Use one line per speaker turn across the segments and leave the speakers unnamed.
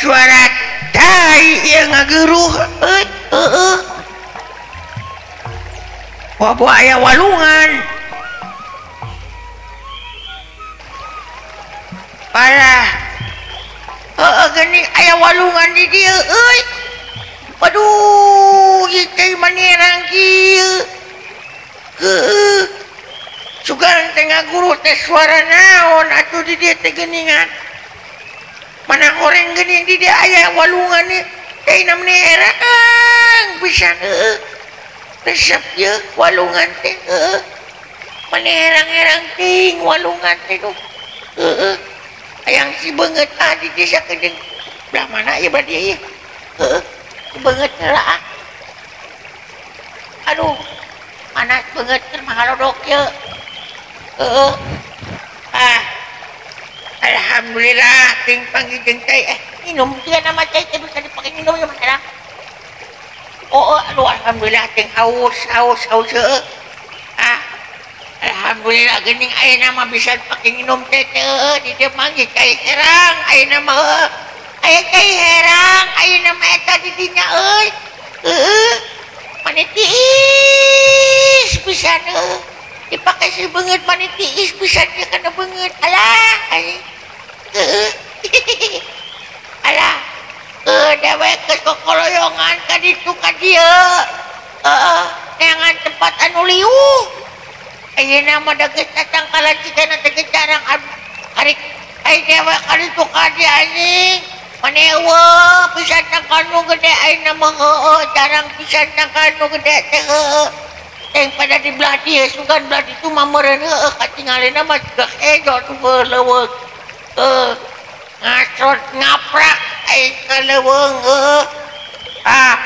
suara tai yang ngageruh wah aya walungan parah gini aya walungan di dia waduh ieu manirang kieu sugan tengah guru teh suara naon atuh di dia teh geuningan mana orang geuning di dia aya walungan nih teh namanya erang pisan resep ye walungan teh mana erang-erang ting walungan teh tuh ayang si beungeut di desa Kedeng belah mana ya berarti ya si beungeut lah aduh mana beungeut keur mahalodok ye alhamdulillah ting panggil jeung cai minum teu nama cai teh bisa dipake minum ya Mas aduh alhamdulillah ting haus alhamdulillah geuning ayeuna mah bisa dipake minum teh di dieu manggih cai herang ayeuna mah aya cai herang ayeuna mah eta di dinya mane tiis pisan dipakai si beungeut mane tiis pisan dia kana beungeut alah alah dewek geus kokoloyongan ka ditu ka dieu neangan tempat anu liuh ayeuna mah da geus datang ka lacikeun teh geus jarang ari dewek ka ditu ka dieu anjing mane eueuh pisan tangkal nu gede ayeuna mah jarang pisan tangkal nu gede teh yang pada di belah dia sugan belah itu mah meureun katingalina mah geus hejo tuh leuweung ngasot ngaprak ai ka leuweung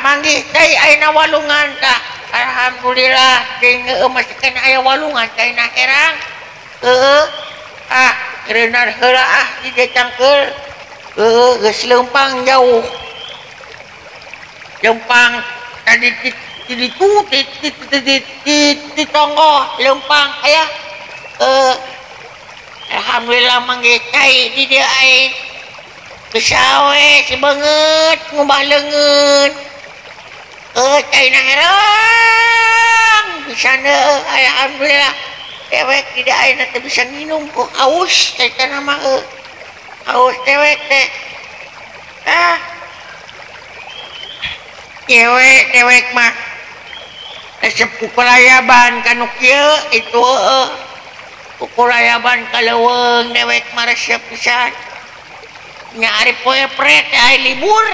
manggih teh ayeuna walungan tah alhamdulillah ting masih kana aya walungan teh na herang reunar heula di decangkeul geus leumpang jauh leumpang tadi di tonggo lempang aya alhamdulillah manggih cai di dia ai kesawe si beungeut ngubah leungeun cai na herang pisan alhamdulillah dewek di dia ayeuna teh bisa minum ku haus cai kana mah haus dewek teh dewek mah resep kukulayaban kanu kieu itu kukulayaban ka leuweung dewek mah resep pisan nya ari poe pret aya libur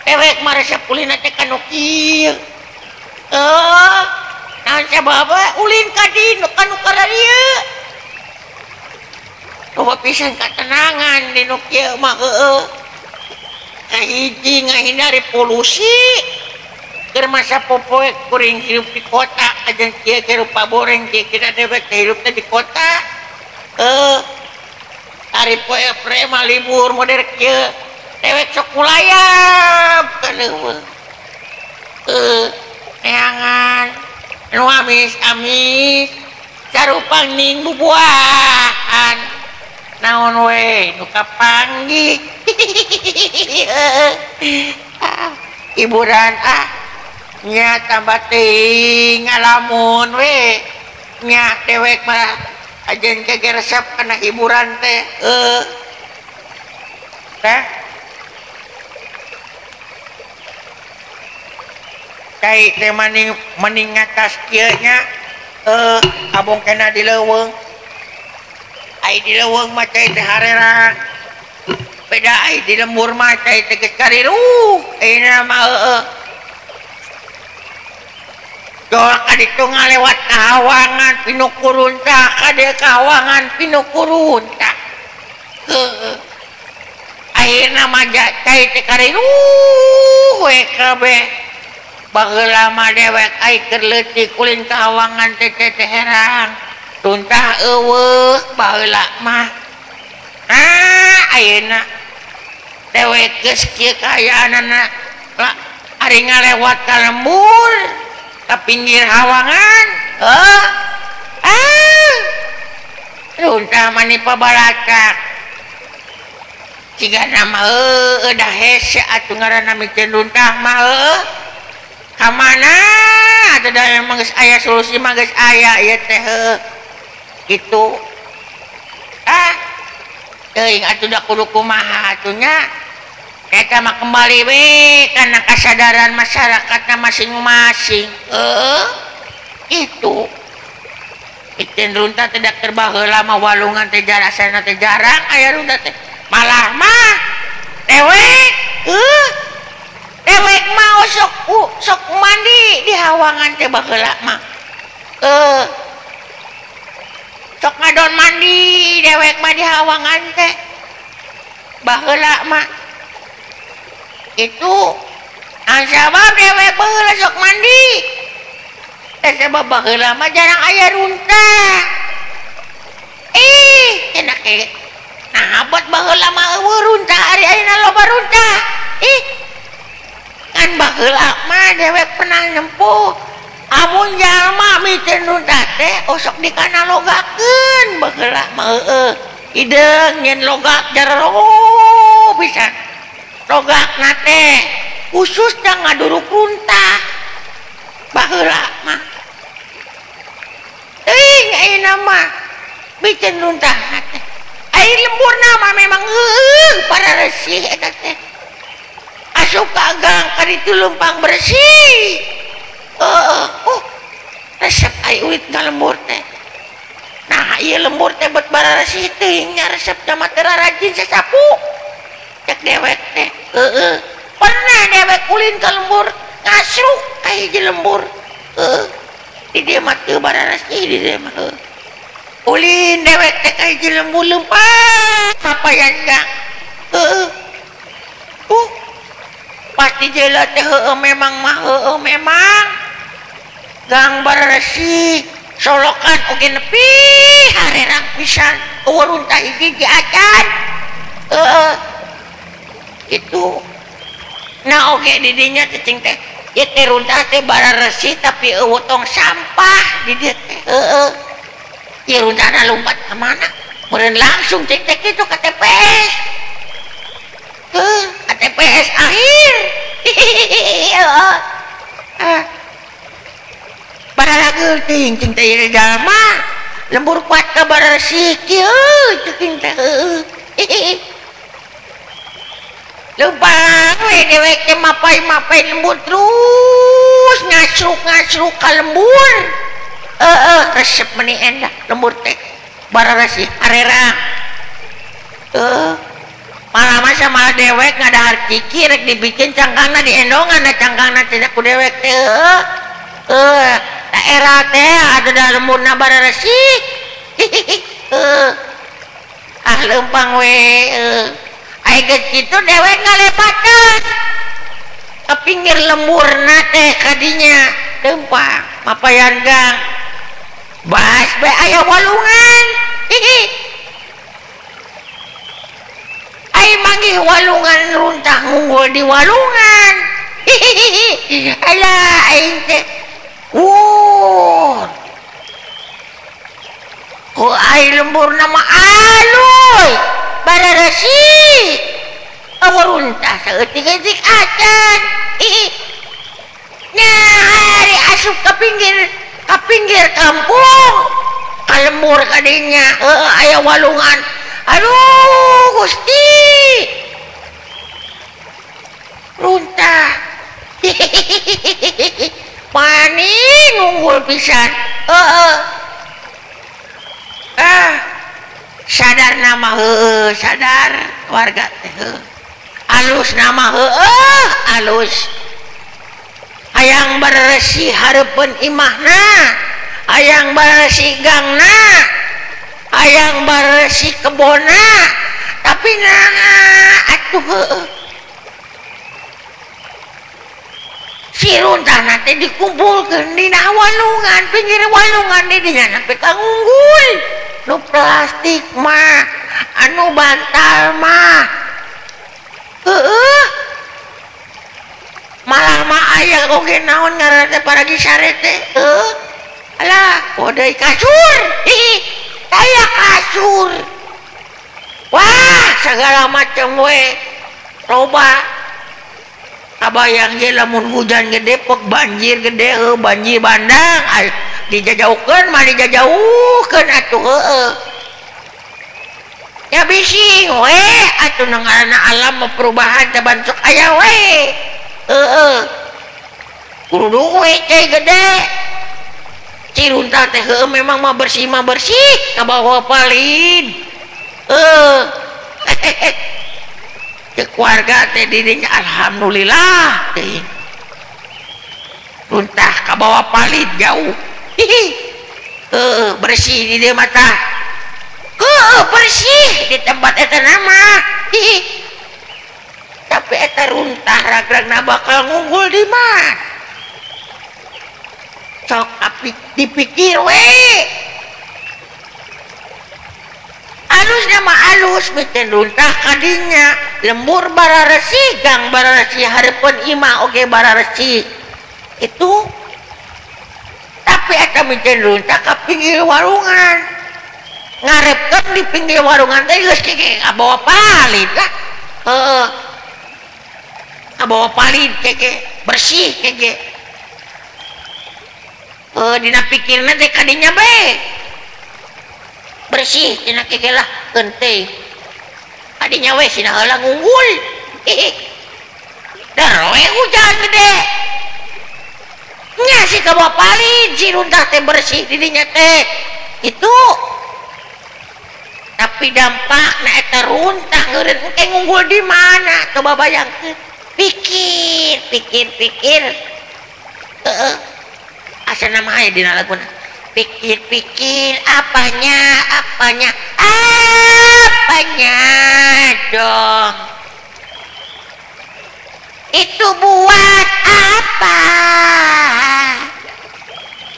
dewek mah resep kulina teh kanu kieu naon sababa ulin ka dinu kanu kararieu coba pisan katenangan di nu kieu mah kahiji ngahindari polusi keur masa popoe kuring hidup di kota ajan kieu keur paboreng kieu kita dewek hidup teh di kota ari poe prema libur modern kieu dewek sok kulayap ka leuweung neangan nu amis sarupang ning bubuahan naon we nu kapanggih hiburan nya tambah ting ngalamun we nya dewek mah ajen kege resep kana hiburan teh cai teh maning ngatas kieu nya abong kena di leuweung ai di leuweung mah cai teh harerang beda ai di lembur mah cai teh geus kariruh ayeuna mah Dol kaditu ngalewat kahawangan pinukurun tah kade kahawangan pinukurun tah ayeuna mah cai teh kariruh we kabeh baheula mah dewek ai keur leutik ulin kahawangan teh herang tuntah eueuh baheula mah ayeuna dewek geus kieu kahayaanana ari ngalewat ka lembur ka pinggir hawangan runtah mani pabalacak jika nama dah hese atuh ngaranna mikeun runtah mah kamana atuh da emang geus aya solusi mah geus aya ieu teh kitu teuing atuh da kudu kumaha atuh nya eta mah kembali we kana kasadaran masyarakatna masing-masing itu iten runtah tidak terbaheula mah walungan teh jarasana teh jarang aya runtah teh malah mah dewek dewek mah sok mandi di hawangan teh baheula mah sok ngadon mandi dewek mah di hawangan teh baheula mah itu sabab dewek baheula sok mandi sebab baheula mah jarang aya runtah enak nah abot baheula mah eueuh runtah ari ayeuna loba runtah kan baheula mah dewek pernah nempuh amun jalma mikeun runtah teh sok dikanalogakeun baheula mah ideung nyen logak jero pisan logakna teh khusus da ngaduruk runtah baheula mah ayeuna mah bikin runtah teh air lemburna mah memang para resih eta teh asup ka gang ka ditu leumpang bersih resep ai ulit ka lembur teh nah ieu lembur teh bet bara resih teuing nya resep mah teu rajin sasapu cek dewek teh pernah dewek ulin ka lembur ngasruk ka hiji lembur di dia mah teu bara resih di dia mah ulin dewek teh ka hiji lembur leumpang papayan gang pasti jeula teh memang mah memang gang bara resih solokan oge nepi harerang pisan eueuh runtah hiji acan gitu nah oge di dinya cicing teh ieu teh runtah teh bara resih tapi eueuh tong sampah di dieu teh ieu runtahna lompat ka mana meureun langsung cing teh kitu ka TPS ka TPS akhir baralageul teuing cing teh ieu jalma lembur kuat ka bara resih kieu cing teh leumpang we dewek teh mapai lembur terus ngasruk ka lembur resep meuni endah lembur teh bara resih harerang malah masa malah dewek ngadahar ciki rek dibikin cangkangna diendongan da cangkangna teh ku dewek teh daerah teh ada da lemburna bara resih leumpang we aya geus kitu dewek ngalepatan ke pinggir lemburna teh kadinya leumpang mapayan gang bas bae aya walungan ai manggih walungan runtah ngunggul di walungan alah aing teh kok ai lemburna mah alus bara resih eueuh runtah saeutik-eutik acan hari asup ka pinggir kampung ka lembur kadinya aya walungan aduh Gusti runtah pani ngunggul pisan sadar nama sadar warga teh alus nama alus hayang beresih hareupeun imahna hayang beresih gangna hayang beresih kebona tapi atuh si runtahna teh dikumpulkeun dina walungan pinggir walungan di dinya sampai ka ngunggul nu plastik mah anu bantal mah malah mah aya oge naon ngaranna teh paragi sare teh alah podai kasur aya kasur. Wah, segala macam we. Coba kabayang ge lamun hujan gede pok banjir gede banjir bandang dijajaukeun mah dijajaukeun atuh heueuh. Ya bisi we atuh nu ngaranna alam perubahan teh bansok aya we. Heueuh. Kudu we teh gede. Cirunta teh heueuh memang mah bersih kabawa palid. Keluarga teh dirinya alhamdulillah teh. Runtah kabawa palit jauh. Bersih di dia mata. Bersih di tempat eta nama. Tapi eta runtah ragragna bakal ngunggul di mana? Sok dipikir we. Alus nama alus miten runtah kadinya lembur bararesi gang bararesi hareupeun imah oge bararesi itu. Tapi eta miten runtah ka pinggir warungan ngarepkeun di pinggir warungan teh geus keke abawa palit lah. Abawa palit keke bersih keke. Dina pikirna teh kadinya be bersih cenah keke lah genteng adinya we sina heula ngunggul dar we hujan gede nya si kabawa palin si runtah teh bersih didinya teh itu. Tapi dampakna eta runtah ngeureun engke ngunggul di mana coba bayangkeun. Pikir asa nama aya dina laguna. Pikir apanya dong itu buat apa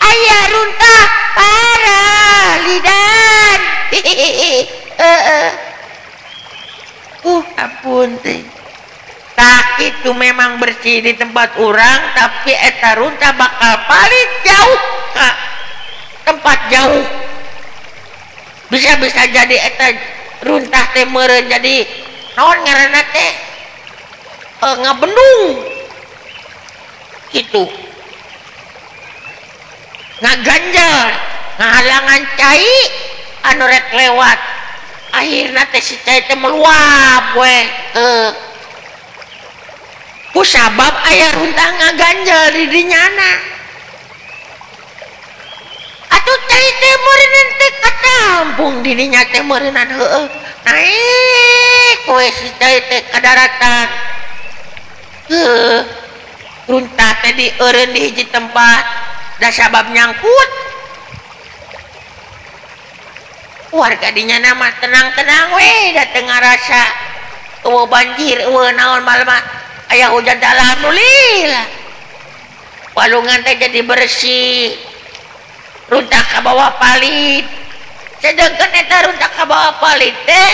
ayah runtah parah lidan. Ampun teh tak itu memang bersih di tempat orang tapi eta runtah bakal paling jauh Kak. Tempat jauh bisa jadi eta runtah teh meureun jadi naon ngaranna teh ngabendung gitu ngaganjal ngahalangan cai anu rek lewat akhirna teh si cai teh meluap we ku sabab aya runtah ngaganjal di dinyana. Atuh cai teh meureun teh katampung dirinya teh meureunan heueuh naik we si cai teh ka daratan. Runtah teh dieureun di hiji tempat da sabab nyangkut warga dinya nama tenang-tenang we da teu ngarasa eueuh banjir eueuh naon malam aya hujan alhamdulillah walungan teh jadi bersih. Runtah ka bawah palit sedangkan eta runtah ka bawah palit teh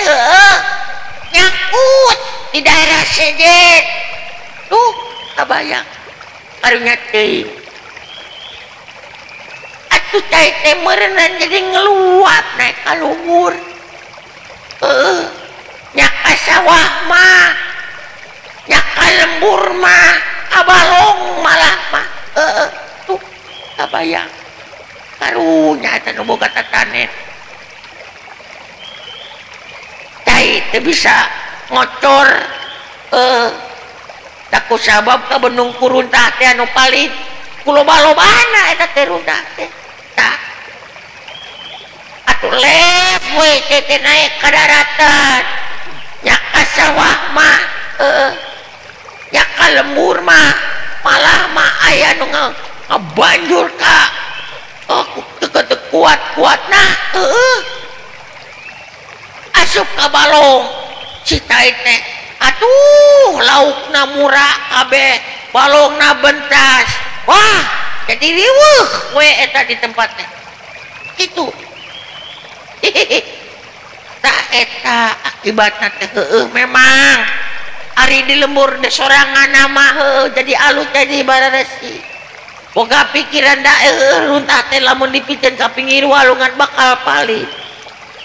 nyangkut di daerah sejet tuh kabayang karunya teh atuh cai teh meureunna jadi ngeluap naik ka luhur nya ka sawah mah nya ka lembur mah abalong malah mah tuh kabayang karunya eta nu boga tatanen cai teu bisa ngocor da ku sabab kabendung ku runtah teh anu palit ku loba-lobana eta teh runtah teh tah atuh lep we teh naik ka daratan nya ka sawah mah nya ka lembur mah malah mah aya nu ngabanjur ka kuat nah asup ka balong si cai teh atuh laukna murah kabeh balongna bentas wah jadi riweuh we eta di tempat teh kitu. Tah eta akibatna teh memang ari di lembur de sorangan mah jadi alus jadi bararesi boga pikiran da runtah teh lamun dipikeun ka pinggir walungan bakal palit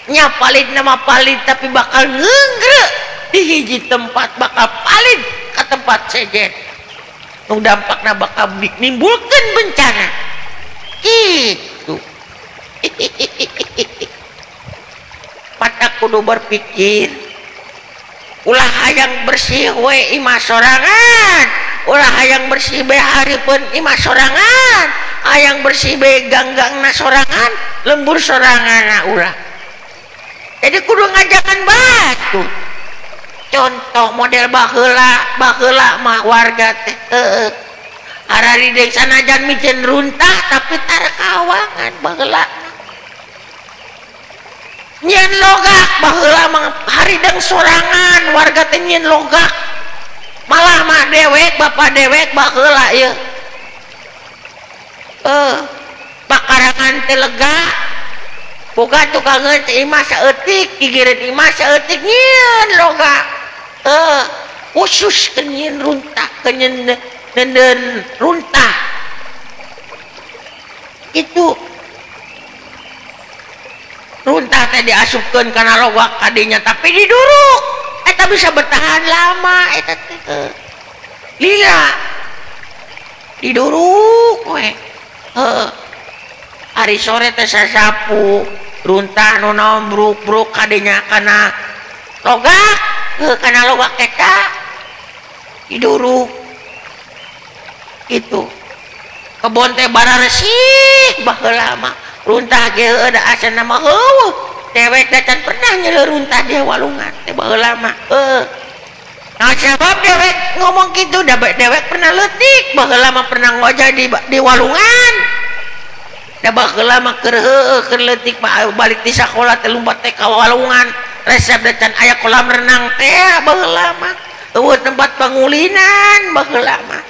nya palit nama palit tapi bakal ngeungreu di hiji tempat bakal palit ke tempat sejen nu dampakna bakal menimbulkan bencana gitu. Pada kudu berpikir ulah hayang bersih we imah sorangan, ulah hayang bersih be hareupeun imah sorangan, hayang bersih be ganggang-na sorangan, lembur sorangan ulah. Jadi kudu ngajakan batu. Contoh model baheula mah warga teh harari deui sanajan micen runtah tapi tara kawangan baheula. Nyen logak baheula mah harideng sorangan warga teh nyen logak. Malah mah dewek bapak dewek baheula ieu. Bakarangan teh lega. Boga tukangeun teh imah saeutik, gigireun imah saeutik nyen logak. Khusus kenyen runtah, kenyen nenden runtah. Itu runtah teh diasupkeun kana logak kadinya tapi diduruk. Eta bisa bertahan lama eta teh. Lila. Diduruk we. Hari sore teh sasapu runtah nu naon bruk-bruk kadinya kana logak, kana logak eta diduruk. Itu kebon teh bara resik baheula mah runtah ge da asana mah heueuh dewek da can pernah nyeleur runtah di walungan teh baheula mah nah sabab dewek ngomong kitu da dewek pernah leutik baheula mah pernah ngojah di walungan da baheula mah keur heueuh keur leutik mah balik ti sakola teh lumpat teh ka walungan resep da can aya kolam renang teh baheula mah eueuh tempat pangulinan baheula mah.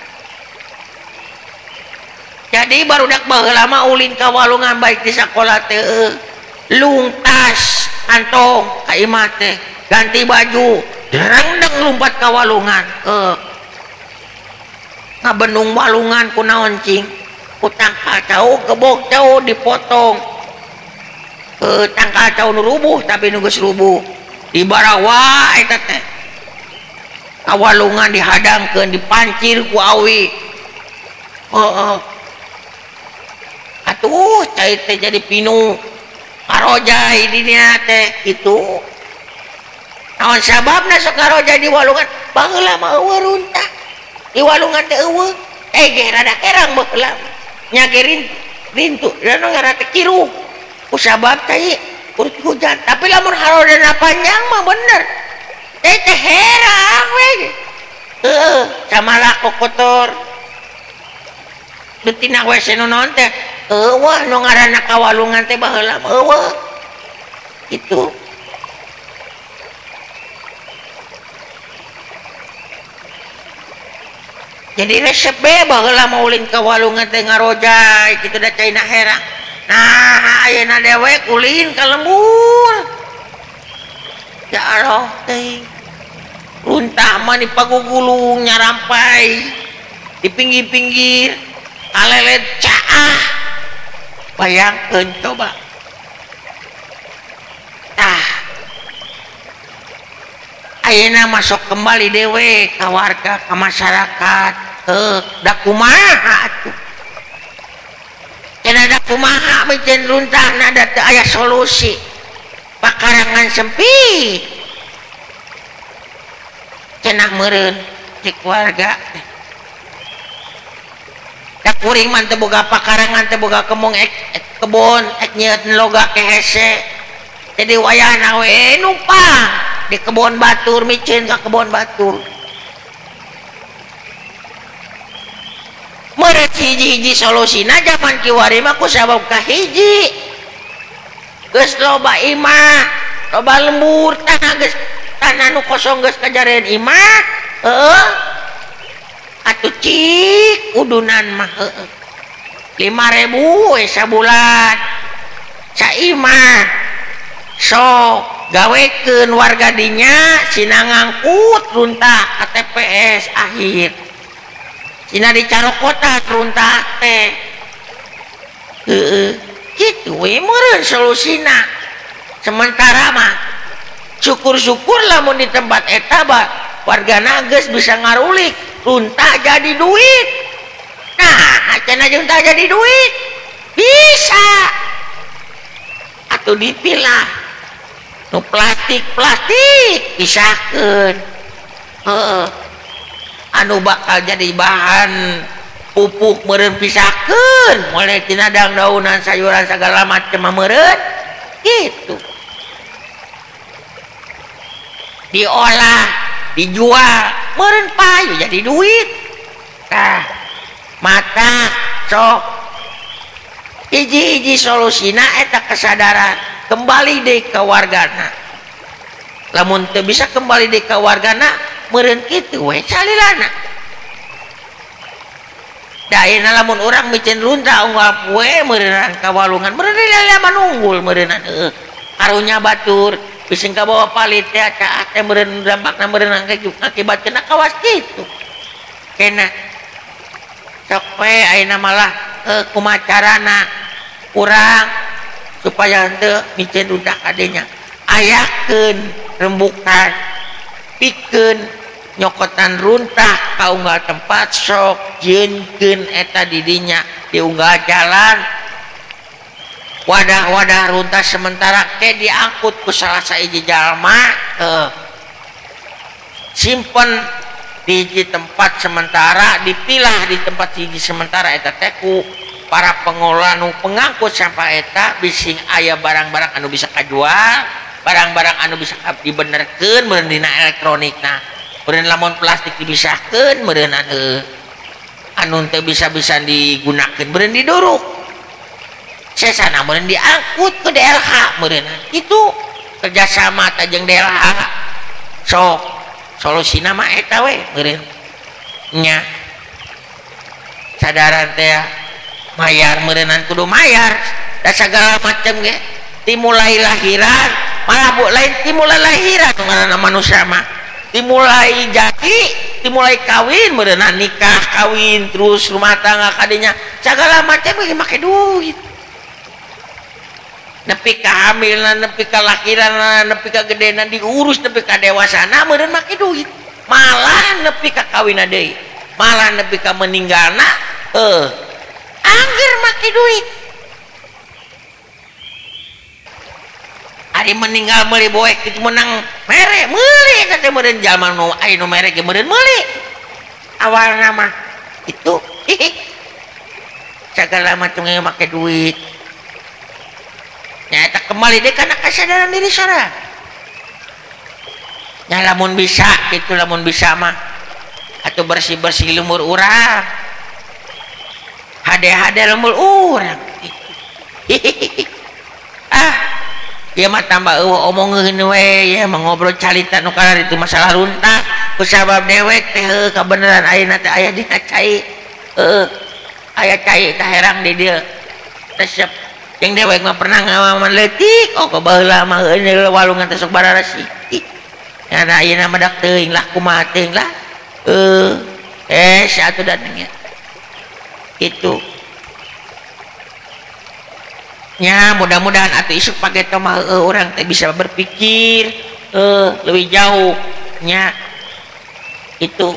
Jadi barudak baheula mah ulin ka walungan baik di sakola teh lungtas antong ka imah teh ganti baju derengdeng lumpat ka walungan ngabenung walungan ku naon cing ku tangkal cau gebok cau dipotong tangkal cau nu rubuh tapi nu geus rubuh di barawa eta teh ka walungan dihadangkeun dipancir ku awi. Atuh cai teh jadi pinu karojai di dinya teh itu naon sababna sok karojai di walungan baheula mah eueuh runtah di walungan teh eueuh ge rada kerang baheula nya ge rintu dan ngara teh kiru ku sabab teh urut hujan tapi lamun harodana panjang mah bener teh herang we samalah kotor betina WC nu naon teh eueuh nu ngaranna ka walungan teh baheula mah eueuh gitu. Jadi resep baheula mah ulin ka walungan teh ngarojai kitu da caina herang. Nah ayeuna dewek ulin ka lembur. Ya Allah teh runtah mah di pagugulung nyarampai di pinggir-pinggir kalelet caah. Bayangkeun coba. Ayeuna masuk kembali dewe ka warga ka masyarakat da kumaha atuh cenah da kumaha micen runtahna da teu aya solusi pakarangan sempit cenah meureun cek warga da kuring mah teu boga pakarangan teu boga kemong kebon nyeut loga ke hese jadi wayahna we numpang di kebon batur micin ke kebon batur meureun hiji-hiji solusina zaman kiwari mah ku sabab kahiji geus loba imah loba lembur tanah nu kosong geus kajareun imah atuh cik udunan mah 5.000 we sabulan saimah sok gawekeun warga dinya cina ngangkut runtah KTPS akhir cina dicarokota runtah teh kitu we meureun solusina sementara mah syukur-syukur lamun di tempat eta warga nages bisa ngarulik runtah jadi duit. Nah cenah runtah jadi duit bisa atuh dipilah nu plastik pisahkeun anu bakal jadi bahan pupuk meureun pisahkeun mulai tina daun-daunan sayuran segala macam meureun gitu diolah dijual meureun payu jadi duit. Tah mata sok hiji-hiji solusina eta kesadaran kembali deh ke wargana. Lamun teu bisa kembali deh ke wargana meureun kitu we salilana. Da ayeuna lamun urang micen runtah unggal poe meureunan ka walungan meureun lila manunggul meureunan karunya batur bising ka bawa palit teh caah teh meureun dampakna meureun akibatkeun kawas kitu. Kena sok we ayeuna malah kumaha carana urang supaya henteu micen runtah kadenya ayakeun rembukan pikeun nyokotan runtah ka unggal tempat sok jeunkeun eta didinya di unggal jalan wadah-wadah runtah sementara ke diangkut ku salah sahiji jalma simpen di hiji tempat sementara dipilah di tempat hiji sementara eta teh ku para pengelola nu pengangkut sampah eta bising aya barang-barang anu bisa kajual barang-barang anu bisa dibenerkeun meureun dina elektronikna meureun lamun plastik dibisahkeun meureun anu teu bisa-bisa digunakeun meureun diduruk sesana meureun diangkut ke DLH meureun itu kerjasama teh jeung DLH sok solusina mah eta we meureun nya sadaran teh mayar meureunan kudu mayar da sagala macam ge dimulai lahiran malah bu lain dimulai lahiran ngaranna manusia mah dimulai jadi dimulai kawin meureunan nikah kawin terus rumah tangga kadinya sagala macam ge make duit nepi ka hamilna nepi ka lahiran nepi ka gedena diurus nepi ka dewasana meureun make duit malah nepi ka kawinna deui malah nepi ka meninggalna angger make duit ari meninggal meuli boek itu menang mere meuli teh meureun jalma nu aya nu mere ge meureun meuli awalna mah itu segala macam ge make duit nya eta kembali deh kana kasadaran diri sora nya lamun bisa kitu lamun bisa mah atuh bersih-bersih lumur urang hade-hade lembul urang ya mah tambah omongeun we ya ngobrol calita nu kalar itu masalah runtah kusabab dewek teh kabeneran ayeuna teh aya dina cai aya cai teh herang di dieu resep jeung dewek mah pernah ngalaman leutik ka baheula mah walungan teh sok bararasi nya ayeuna mah dak teuing lah kumaha teuing lah satu datangnya itu nya mudah-mudahan atuh isuk page teh mah urang teh bisa berpikir lebih jauh nya itu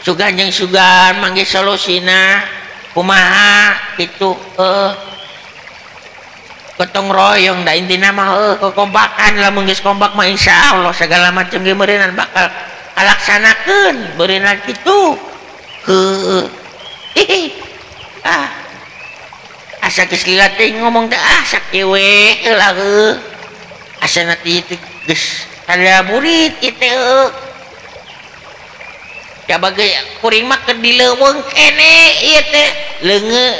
sugan jeung sugan mangge solusina kumaha gitu gotong royong da intina mah kekompakan lamun geus kompak mah insyaallah segala macam ge meureunan bakal kalaksanakeun beureunan kitu asa geus lila teh ngomong teh sakieu we heula asana ti teh geus kada murid kitu ya bagai kuring mah keur dileuweung kene ieu teh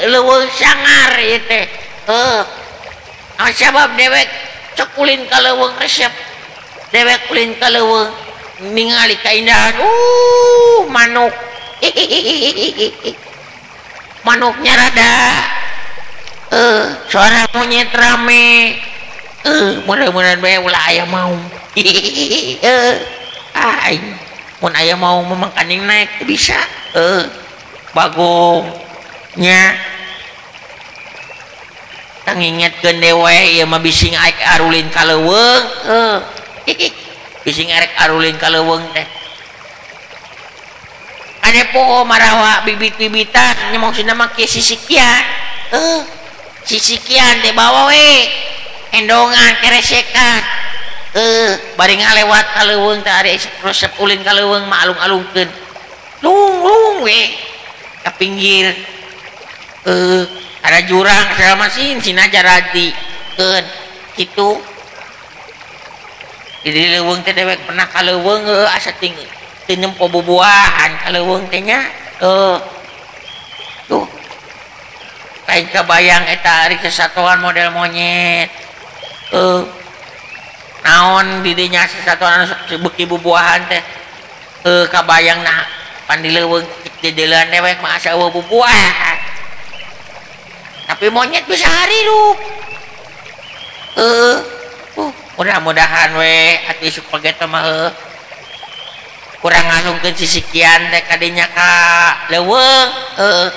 leuweung sangar ieu teh sabab dewek sok ulin ka leuweung resep dewek ulin ka leuweung ningali kaindahan manuk manuknya rada suara monyet rame mudah-mudahan bae ulah aya mau mun aya mau memang kaning naik bisa bagongnya kang ngingetkeun dewe ieu mah bising arek arulin ka leuweung bising arek arulin ka leuweung teh ane poho marawa bibit-bibitan nya maksudna mah kieu sisikian sisikian teh bawa we endongan keresekan bari ngalewat ka leuweung teh ari resep ulin ka leuweung mah alung-alungkeun lung we ka pinggir ada jurang segala masin sina jaradi keun kitu di leuweung teh dewek pernah ka leuweung asa ting nyempo bubuahan ka leuweung teh nya tuh kain kabayang eta ari kesatuan model monyet naon di dinya sesatuan beuki bubuahan teh kabayang nah pan di leuweung di deuleun dewek mah asa eueuh bubuahan tapi monyet bisa hari lu mudah-mudahan we atuh isuk pageta mah kurang ngalungkeun sisikian teh kadinya ka leuweung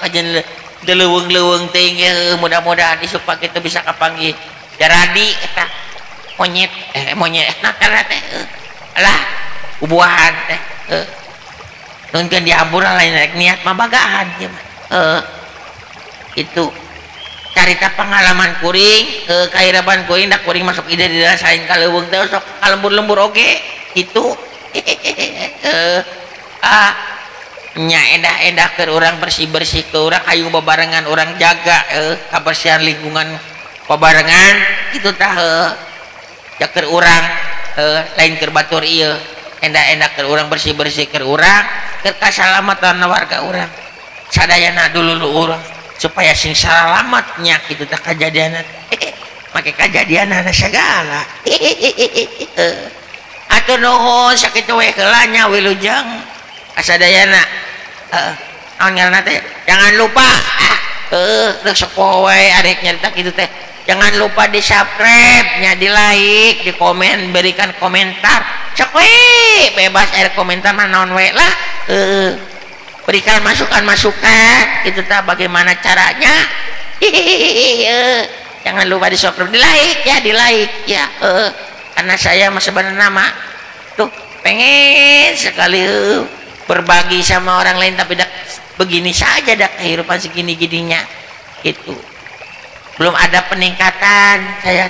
kajen leuweung teh mudah-mudahan isuk pageta bisa kapanggih jaradi eta monyet nah kana teh alah bubuahan teh nunkeun dihampura lain rek niat mah bagahan ieu mah itu carita pengalaman kuring kairaban kuring dak kuring masuk ide dirasain ka leuweung teh sok kalembur-lembur oge gitu nya edah-edah keur urang bersih-bersih ke urang hayu babarengan urang jaga kabersihan lingkungan babarengan kitu tah jaker urang lain keur batur ieu endah-endah keur urang bersih-bersih keur urang keur kasalamatan warga urang sadayana dulu urang supaya sing salamatnya gitu tak kejadian make kejadian ana segala atuh nuhun sakitu we heula nya wilujeng asadayana naon ngaranna teh jangan lupa rek sok we arek nyarita kitu teh jangan lupa di subscribe nya di like di komen berikan komentar sok we bebas air komentar mah naon we lah berikan masukan-masukan itu tak bagaimana caranya jangan lupa di subscribe di like ya karena saya mah sebenarnya nama tuh pengen sekali berbagi sama orang lain tapi dak begini saja dak kehidupan segini-gininya gitu belum ada peningkatan saya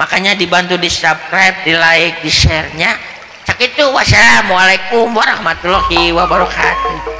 makanya dibantu di subscribe di like di share nya sakitu wassalamualaikum warahmatullahi wabarakatuh.